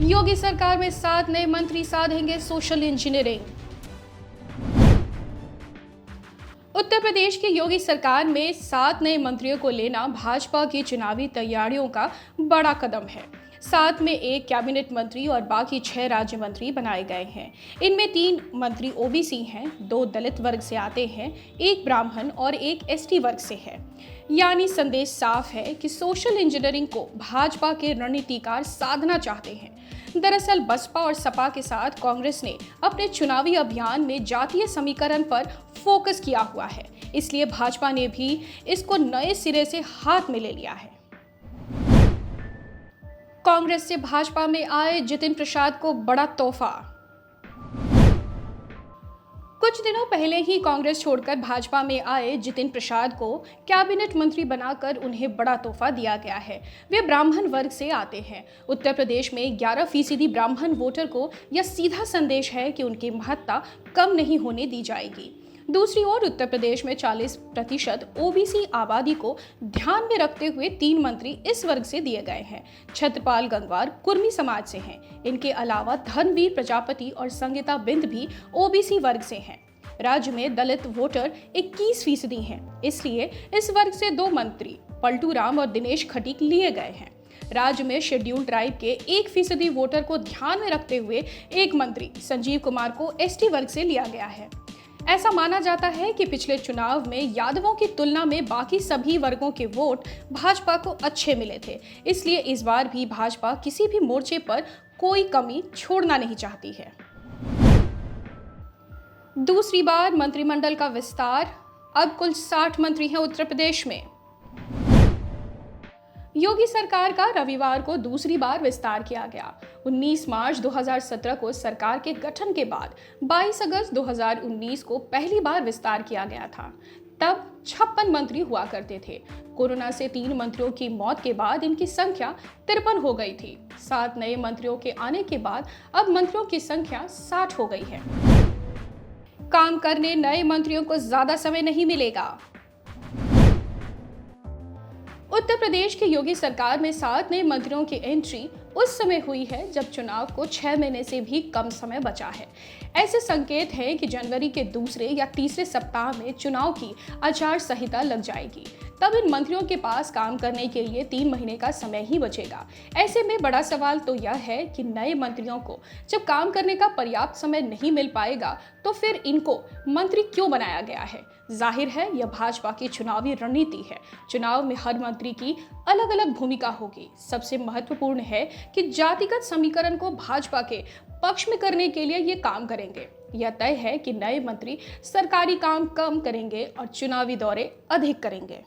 योगी सरकार में 7 नए मंत्री साधेंगे सोशल इंजीनियरिंग। उत्तर प्रदेश की योगी सरकार में 7 नए मंत्रियों को लेना भाजपा की चुनावी तैयारियों का बड़ा कदम है। साथ में एक कैबिनेट मंत्री और बाकी 6 राज्य मंत्री बनाए गए हैं। इनमें 3 मंत्री ओबीसी हैं, 2 दलित वर्ग से आते हैं, 1 ब्राह्मण और 1 एसटी वर्ग से है। यानी संदेश साफ है कि सोशल इंजीनियरिंग को भाजपा के रणनीतिकार साधना चाहते हैं। दरअसल बसपा और सपा के साथ कांग्रेस ने अपने चुनावी अभियान में जातीय समीकरण पर फोकस किया हुआ है, इसलिए भाजपा ने भी इसको नए सिरे से हाथ में ले लिया है। कांग्रेस से भाजपा में आए जितिन प्रसाद को बड़ा तोहफा। कुछ दिनों पहले ही कांग्रेस छोड़कर भाजपा में आए जितिन प्रसाद को कैबिनेट मंत्री बनाकर उन्हें बड़ा तोहफा दिया गया है। वे ब्राह्मण वर्ग से आते हैं। उत्तर प्रदेश में 11% ब्राह्मण वोटर को यह सीधा संदेश है कि उनकी महत्ता कम नहीं होने दी जाएगी। दूसरी ओर उत्तर प्रदेश में 40% ओबीसी आबादी को ध्यान में रखते हुए 3 मंत्री इस वर्ग से दिए गए हैं। छत्रपाल गंगवार कुर्मी समाज से हैं। इनके अलावा धनवीर प्रजापति और संगीता बिंद भी ओबीसी वर्ग से हैं। राज्य में दलित वोटर 21% हैं, इसलिए इस वर्ग से 2 मंत्री पलटू राम और दिनेश खटीक लिए गए हैं। राज्य में शेड्यूल्ड ट्राइब के 1% वोटर को ध्यान में रखते हुए 1 मंत्री संजीव कुमार को एसटी वर्ग से लिया गया है। ऐसा माना जाता है कि पिछले चुनाव में यादवों की तुलना में बाकी सभी वर्गों के वोट भाजपा को अच्छे मिले थे, इसलिए इस बार भी भाजपा किसी भी मोर्चे पर कोई कमी छोड़ना नहीं चाहती है। दूसरी बार मंत्रिमंडल का विस्तार, अब कुल 60 मंत्री हैं उत्तर प्रदेश में। योगी सरकार का रविवार को दूसरी बार विस्तार किया गया। 19 मार्च 2017 को सरकार के गठन के बाद 22 अगस्त 2019 को पहली बार विस्तार किया गया था। तब 56 मंत्री हुआ करते थे। कोरोना से 3 मंत्रियों की मौत के बाद इनकी संख्या 53 हो गई थी। 7 नए मंत्रियों के आने के बाद अब मंत्रियों की संख्या 60 हो गई है। काम करने नए मंत्रियों को ज्यादा समय नहीं मिलेगा। उत्तर प्रदेश की योगी सरकार में 7 नए मंत्रियों की एंट्री उस समय हुई है जब चुनाव को 6 महीने से भी कम समय बचा है। ऐसे संकेत हैं कि जनवरी के दूसरे या तीसरे सप्ताह में चुनाव की आचार संहिता लग जाएगी। तब इन मंत्रियों के पास काम करने के लिए 3 महीने का समय ही बचेगा। ऐसे में बड़ा सवाल तो यह है कि नए मंत्रियों को जब काम करने का पर्याप्त समय नहीं मिल पाएगा तो फिर इनको मंत्री क्यों बनाया गया है। जाहिर है यह भाजपा की चुनावी रणनीति है। चुनाव में हर मंत्री की अलग अलग भूमिका होगी। सबसे महत्वपूर्ण है कि जातिगत समीकरण को भाजपा के पक्ष में करने के लिए ये काम करेंगे। यह तय है कि नए मंत्री सरकारी काम कम करेंगे और चुनावी दौरे अधिक करेंगे।